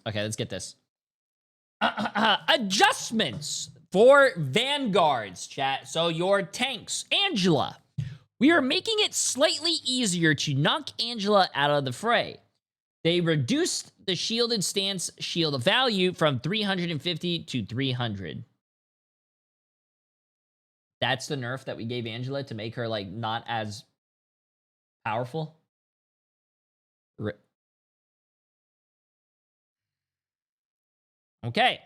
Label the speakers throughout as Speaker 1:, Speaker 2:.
Speaker 1: Okay, let's get this. Adjustments for Vanguards, chat. So your tanks. Angela. We are making it slightly easier to knock Angela out of the fray. They reduced the shielded stance shield value from 350 to 300. That's the nerf that we gave Angela to make her, like, not as powerful. Okay.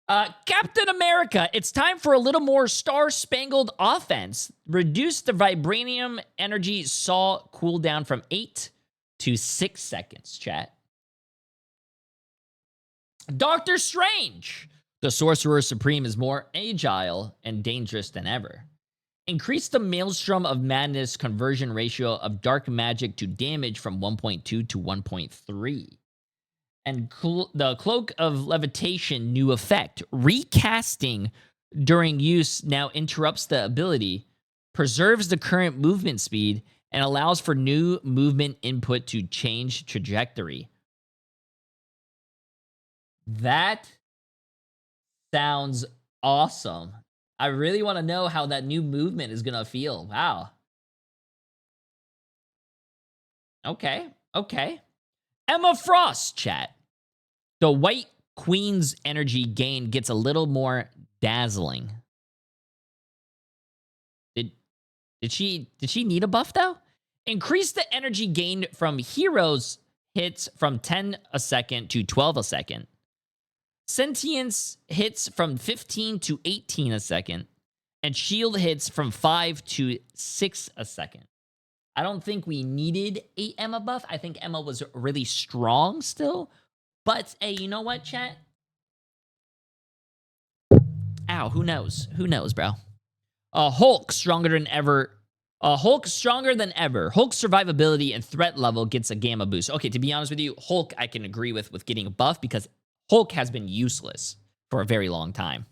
Speaker 1: Captain America, it's time for a little more star-spangled offense. Reduce the vibranium energy saw cooldown from 8 to 6 seconds, chat. Doctor Strange. The Sorcerer Supreme is more agile and dangerous than ever. Increase the Maelstrom of Madness conversion ratio of dark magic to damage from 1.2 to 1.3. And the Cloak of Levitation new effect. Recasting during use now interrupts the ability, preserves the current movement speed, and allows for new movement input to change trajectory. That sounds awesome. I really want to know how that new movement is going to feel. Wow. Okay. Emma Frost, chat. The White Queen's energy gain gets a little more dazzling. Did she need a buff, though? Increase the energy gained from heroes hits from 10 a second to 12 a second. Sentience hits from 15 to 18 a second. And shield hits from 5 to 6 a second. I don't think we needed a Emma buff. I think Emma was really strong still. But, hey, you know what, chat? Ow, who knows? Who knows, bro? Hulk, stronger than ever. Hulk's survivability and threat level gets a gamma boost. Okay, to be honest with you, Hulk I can agree with getting a buff because Hulk has been useless for a very long time.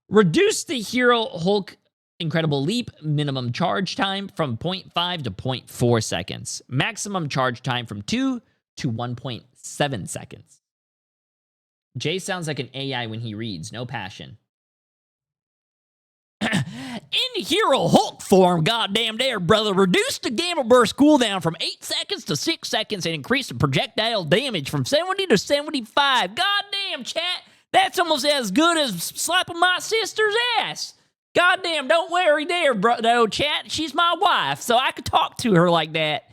Speaker 1: Reduce the hero Hulk Incredible Leap minimum charge time from 0.5 to 0.4 seconds. Maximum charge time from 2 to 1.7 seconds. Jay sounds like an AI when he reads. No passion. In Hero Hulk form, goddamn dare, brother. Reduce the Gamma Burst cooldown from 8 seconds to 6 seconds and increase the projectile damage from 70 to 75. Goddamn, chat. That's almost as good as slapping my sister's ass. Goddamn, don't worry there, bro, chat. She's my wife, so I could talk to her like that.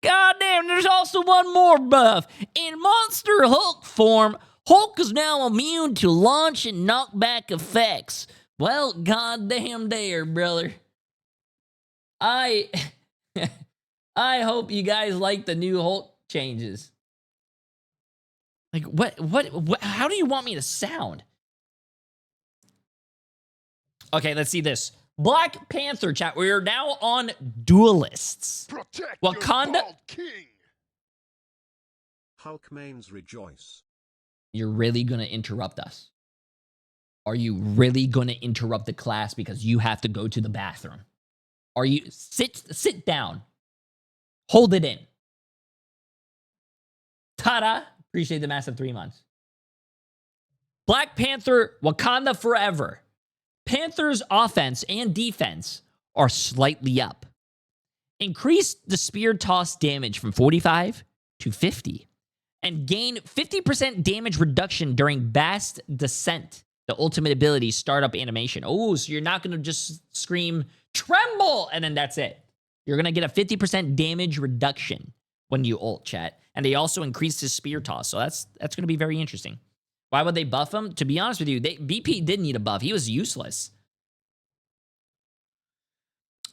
Speaker 1: Goddamn, there's also one more buff. In Monster Hulk form, Hulk is now immune to launch and knockback effects. Well, goddamn there, brother. I hope you guys like the new Hulk changes. Like, what, how do you want me to sound? Okay, let's see this. Black Panther, chat. We are now on Duelists.
Speaker 2: Protect
Speaker 1: Wakanda.
Speaker 2: your bald king.
Speaker 3: Hulk mains rejoice.
Speaker 1: You're really gonna interrupt us? Are you really gonna interrupt the class because you have to go to the bathroom? Are you sit down? Hold it in. Ta-da! Appreciate the massive 3 months. Black Panther, Wakanda Forever. Panther's offense and defense are slightly up. Increase the spear toss damage from 45 to 50. And gain 50% damage reduction during Vast Descent, the ultimate ability startup animation. Oh, so you're not going to just scream, tremble, and then that's it. You're going to get a 50% damage reduction when you ult, chat. And they also increased his spear toss, so that's going to be very interesting. Why would they buff him? To be honest with you, BP did need a buff. He was useless.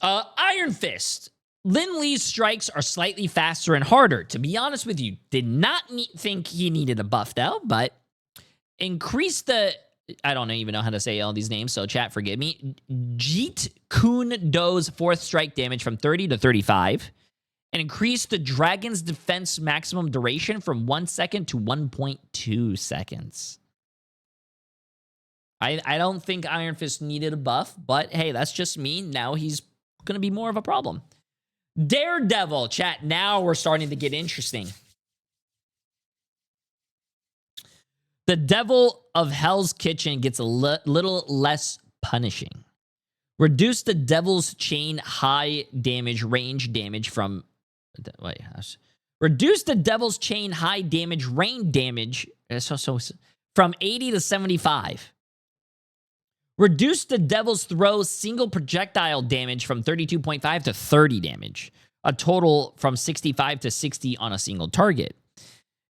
Speaker 1: Iron Fist. Lin Lee's strikes are slightly faster and harder. To be honest with you, did not think he needed a buff though, but increase the... I don't even know how to say all these names, so chat, forgive me. Jeet Kune Do's 4th strike damage from 30 to 35. And increase the Dragon's defense maximum duration from 1 second to 1.2 seconds. I don't think Iron Fist needed a buff, but hey, that's just me. Now he's going to be more of a problem. Daredevil, chat. Now we're starting to get interesting. The Devil of Hell's Kitchen gets a little less punishing. Reduce the Devil's Chain high damage range damage from... Reduce the Devil's Chain high damage range damage from 80 to 75. Reduce the Devil's Throw single projectile damage from 32.5 to 30 damage. A total from 65 to 60 on a single target.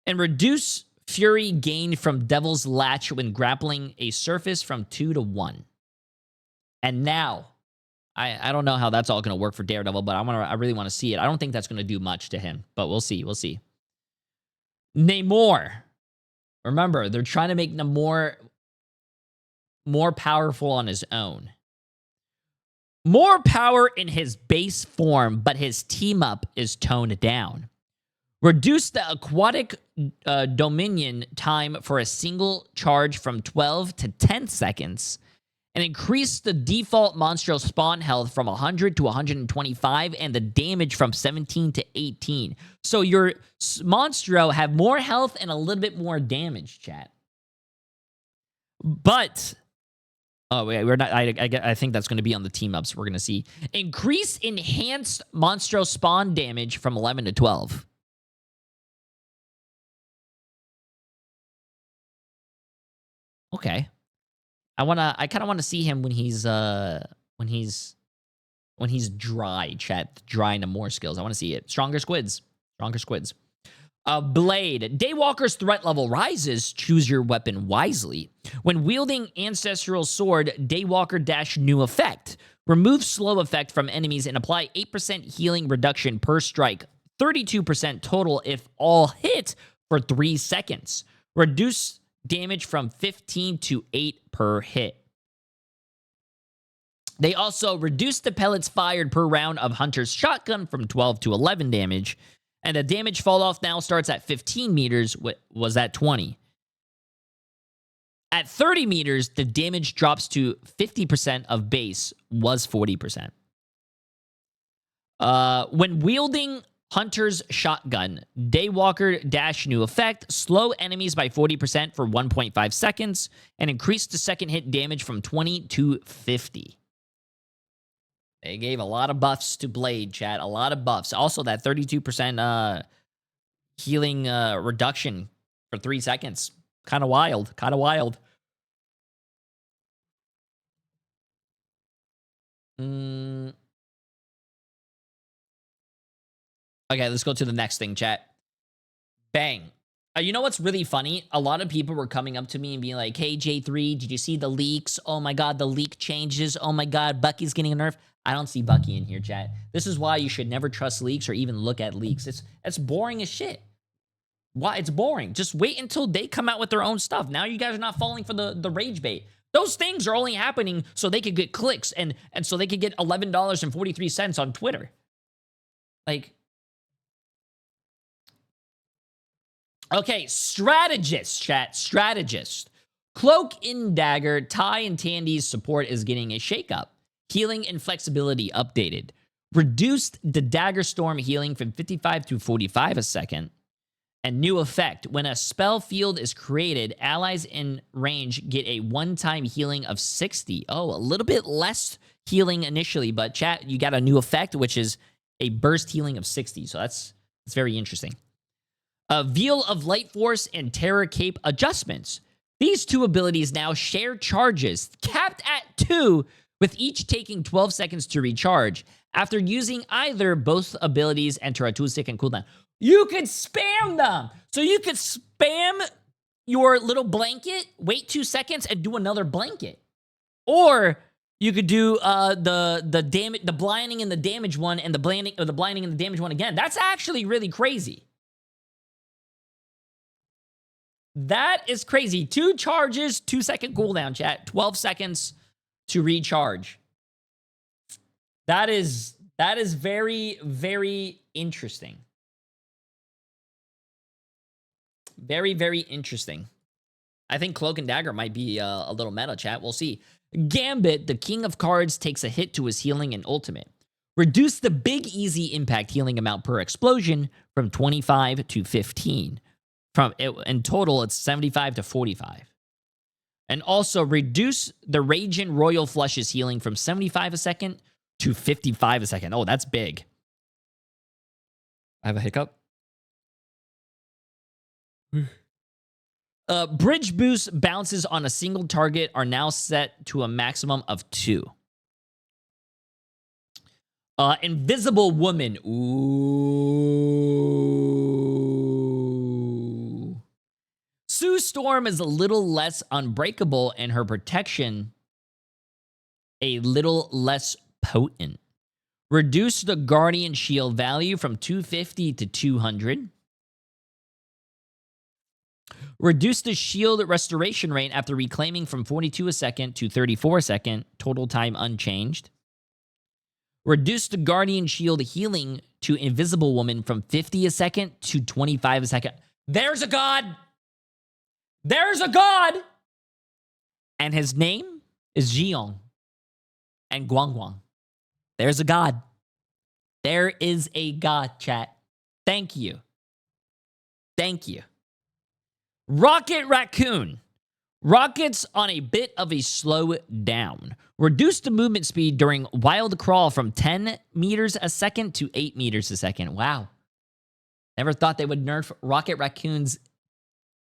Speaker 1: And reduce Fury gained from Devil's Latch when grappling a surface from 2 to 1. And now, I don't know how that's all going to work for Daredevil, but I really want to see it. I don't think that's going to do much to him, but we'll see. We'll see. Namor. Remember, they're trying to make Namor more powerful on his own. More power in his base form, but his team-up is toned down. Reduce the aquatic dominion time for a single charge from 12 to 10 seconds. And increase the default Monstro spawn health from 100 to 125 and the damage from 17 to 18. So your Monstro have more health and a little bit more damage, chat. But... oh, wait, we're not. I think that's going to be on the team-ups. We're going to see. Increase enhanced Monstro spawn damage from 11 to 12. Okay. I kind of want to see him when he's dry, chat. Dry Namor skills. I want to see it. Stronger squids. Stronger squids. Blade. Daywalker's threat level rises. Choose your weapon wisely. When wielding Ancestral Sword, Daywalker dash new effect. Remove slow effect from enemies and apply 8% healing reduction per strike. 32% total if all hit for 3 seconds. Reduce damage from 15 to 8 per hit. They also reduce the pellets fired per round of Hunter's shotgun from 12 to 11 damage. And the damage fall off now starts at 15 meters, was at 20. At 30 meters, the damage drops to 50% of base, was 40%. When wielding Hunter's shotgun, Daywalker dash new effect, slow enemies by 40% for 1.5 seconds, and increase the second hit damage from 20 to 50. They gave a lot of buffs to Blade, chat. A lot of buffs. Also, that 32% healing reduction for 3 seconds. Kind of wild. Kind of wild. Okay, let's go to the next thing, chat. Bang. You know what's really funny? A lot of people were coming up to me and being like, hey, J3, did you see the leaks? Oh my god, the leak changes. Oh my god, Bucky's getting a nerf. I don't see Bucky in here, chat. This is why you should never trust leaks or even look at leaks. It's boring as shit. Why? It's boring. Just wait until they come out with their own stuff. Now you guys are not falling for the rage bait. Those things are only happening so they could get clicks and so they could get $11.43 on Twitter. Like... okay, strategist, chat. Strategist. Cloak and Dagger, Ty and Tandy's support is getting a shakeup. Healing and flexibility updated. Reduced the Dagger Storm healing from 55 to 45 a second. And new effect. When a spell field is created, allies in range get a one-time healing of 60. Oh, a little bit less healing initially, but chat, you got a new effect, which is a burst healing of 60. So that's very interesting. Veil of Light Force and Terror Cape adjustments. These two abilities now share charges, capped at 2, with each taking 12 seconds to recharge. After using either, both abilities enter a 2-second cooldown. You could spam them! So you could spam your little blanket, wait 2 seconds, and do another blanket. Or you could do the blinding and the damage one, and the blinding and the damage one again. That's actually really crazy. That is crazy. 2 charges, 2-second cooldown, chat. 12 seconds to recharge. That is very, very interesting. Very, very interesting. I think Cloak and Dagger might be a little meta, chat. We'll see. Gambit, the King of Cards, takes a hit to his healing and ultimate. Reduce the big easy impact healing amount per explosion from 25 to 15. In total, it's 75 to 45. And also reduce the Raging Royal Flush's healing from 75 a second to 55 a second. Oh, that's big. I have a hiccup. Bridge boost bounces on a single target are now set to a maximum of 2. Invisible Woman. Ooh. Sue Storm is a little less unbreakable and her protection a little less potent. Reduce the Guardian Shield value from 250 to 200. Reduce the shield restoration rate after reclaiming from 42 a second to 34 a second. Total time unchanged. Reduce the Guardian Shield healing to Invisible Woman from 50 a second to 25 a second. There's a god! There's a god! And his name is Jiong and Guangguang. There's a god. There is a god, chat. Thank you. Thank you. Rocket Raccoon. Rockets on a bit of a slow down. Reduce the movement speed during wild crawl from 10 meters a second to 8 meters a second. Wow. Never thought they would nerf Rocket Raccoons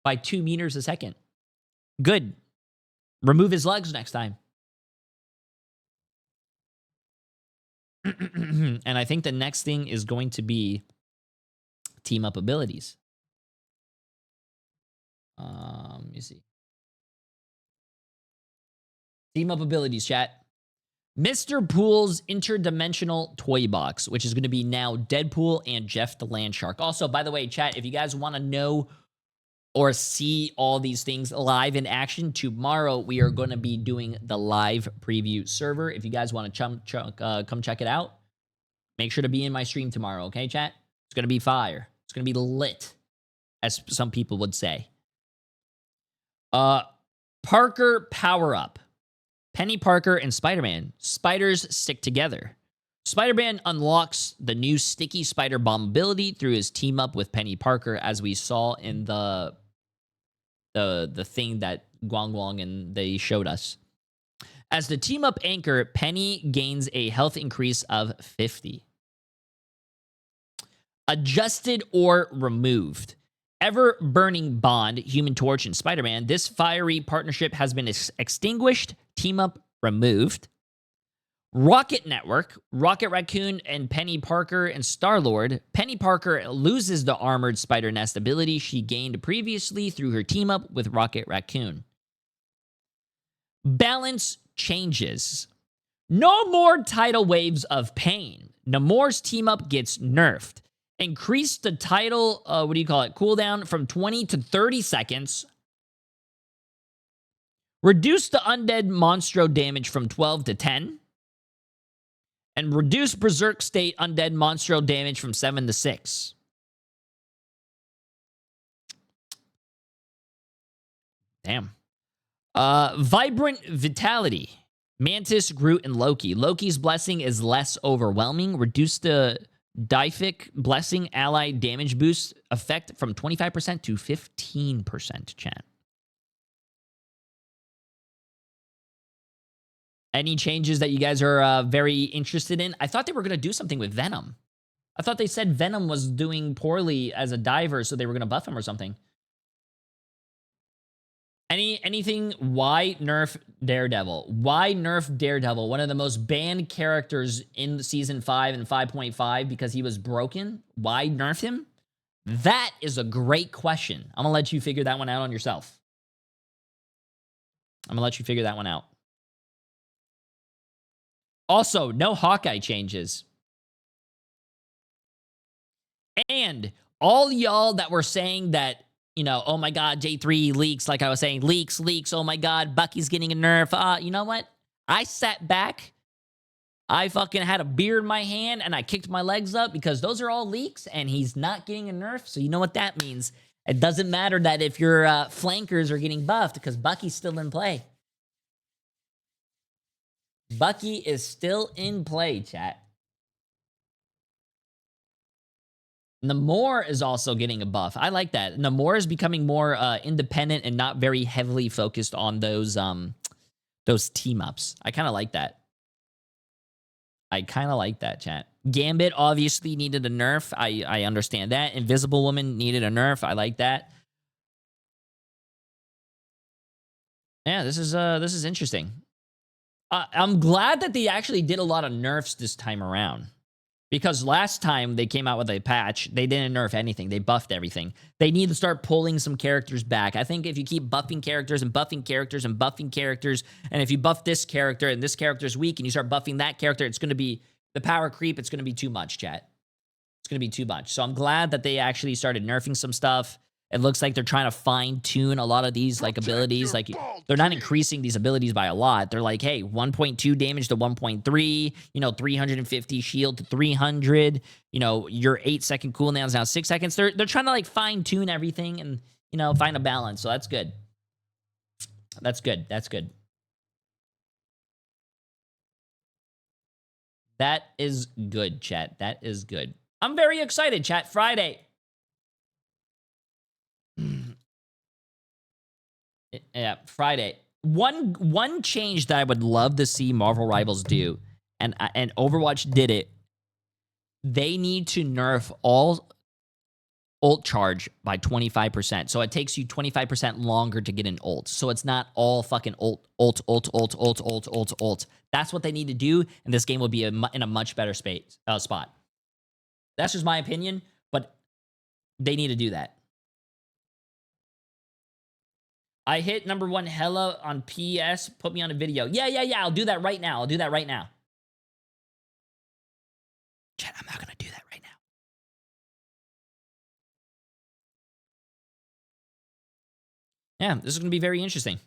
Speaker 1: by 2 meters a second. Good. Remove his legs next time. And I think the next thing is going to be team up abilities. Let me see. Team up abilities, chat. Mr. Pool's interdimensional toy box, which is going to be now Deadpool and Jeff the Landshark. Also, by the way, chat, if you guys want to know or see all these things live in action, tomorrow we are going to be doing the live preview server. If you guys want to come check it out, make sure to be in my stream tomorrow, okay, chat? It's going to be fire. It's going to be lit, as some people would say. Parker Power Up. Penny Parker and Spider-Man. Spiders stick together. Spider-Man unlocks the new Sticky Spider Bomb ability through his team up with Penny Parker, as we saw in the thing that Guangguang and they showed us. As the team up anchor, Penny gains a health increase of 50. Adjusted or removed. Ever-burning bond, Human Torch and Spider-Man. This fiery partnership has been extinguished. Team up removed. Rocket Network, Rocket Raccoon and Penny Parker and Star-Lord. Penny Parker loses the armored spider nest ability she gained previously through her team up with Rocket Raccoon. Balance changes. No more tidal waves of pain. Namor's team up gets nerfed. Increase the tidal, cooldown from 20 to 30 seconds. Reduce the undead monstro damage from 12 to 10. And reduce Berserk State undead monstro damage from 7 to 6. Damn. Vibrant Vitality. Mantis, Groot, and Loki. Loki's blessing is less overwhelming. Reduce the Deific Blessing ally damage boost effect from 25% to 15%, chat. Any changes that you guys are very interested in? I thought they were going to do something with Venom. I thought they said Venom was doing poorly as a diver, so they were going to buff him or something. Anything? Why nerf Daredevil? Why nerf Daredevil? One of the most banned characters in Season 5 and 5.5 because he was broken. Why nerf him? That is a great question. I'm going to let you figure that one out on yourself. I'm going to let you figure that one out. Also, no Hawkeye changes. And all y'all that were saying that, you know, oh my God, J3 leaks, like I was saying, leaks, oh my God, Bucky's getting a nerf. You know what? I sat back, I fucking had a beer in my hand, and I kicked my legs up because those are all leaks, and he's not getting a nerf, so you know what that means. It doesn't matter that if your flankers are getting buffed because Bucky's still in play. Bucky is still in play, chat. Namor is also getting a buff. I like that. Namor is becoming more independent and not very heavily focused on those team ups. I kind of like that. I kind of like that, chat. Gambit obviously needed a nerf. I understand that. Invisible Woman needed a nerf. I like that. Yeah, this is interesting. I'm glad that they actually did a lot of nerfs this time around. Because last time they came out with a patch, they didn't nerf anything. They buffed everything. They need to start pulling some characters back. I think if you keep buffing characters and buffing characters and buffing characters, and if you buff this character and this character's weak and you start buffing that character, it's going to be the power creep. It's going to be too much, chat. It's going to be too much. So I'm glad that they actually started nerfing some stuff. It looks like they're trying to fine-tune a lot of these like abilities. Like they're not increasing these abilities by a lot. They're like, hey, 1.2 damage to 1.3, 350 shield to 300, your 8-second cooldown's now 6 seconds. They're trying to like fine-tune everything and, find a balance. So that's good. That's good. That's good. That is good, chat. That is good. I'm very excited, chat. Friday. Yeah, Friday. One change that I would love to see Marvel Rivals do, and Overwatch did it. They need to nerf all ult charge by 25%. So it takes you 25% longer to get an ult. So it's not all fucking ult. That's what they need to do, and this game will be in a much better spot. That's just my opinion, but they need to do that. I hit #1 hella on PS. Put me on a video. Yeah. I'll do that right now. Chat, I'm not going to do that right now. Yeah, this is going to be very interesting.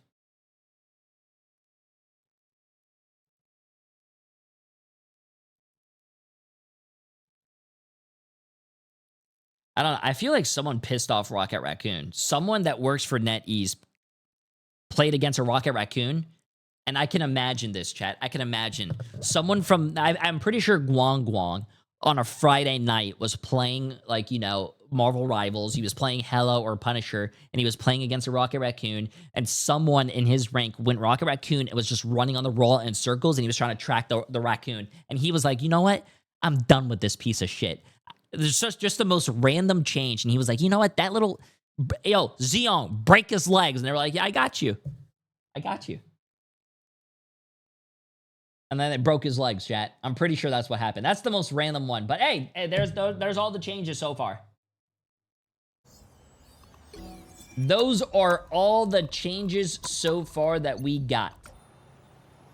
Speaker 1: I don't know. I feel like someone pissed off Rocket Raccoon. Someone that works for NetEase played against a Rocket Raccoon. And I can imagine this, chat. I can imagine someone from, I'm pretty sure Guang on a Friday night was playing, like, Marvel Rivals. He was playing Hello or Punisher, and he was playing against a Rocket Raccoon. And someone in his rank went Rocket Raccoon and was just running on the roll in circles, and he was trying to track the raccoon. And he was like, you know what? I'm done with this piece of shit. There's just the most random change. And he was like, you know what? That little, Zeon, break his legs. And they were like, yeah, I got you. And then it broke his legs, chat. I'm pretty sure that's what happened. That's the most random one. But hey, there's all the changes so far. Those are all the changes so far that we got.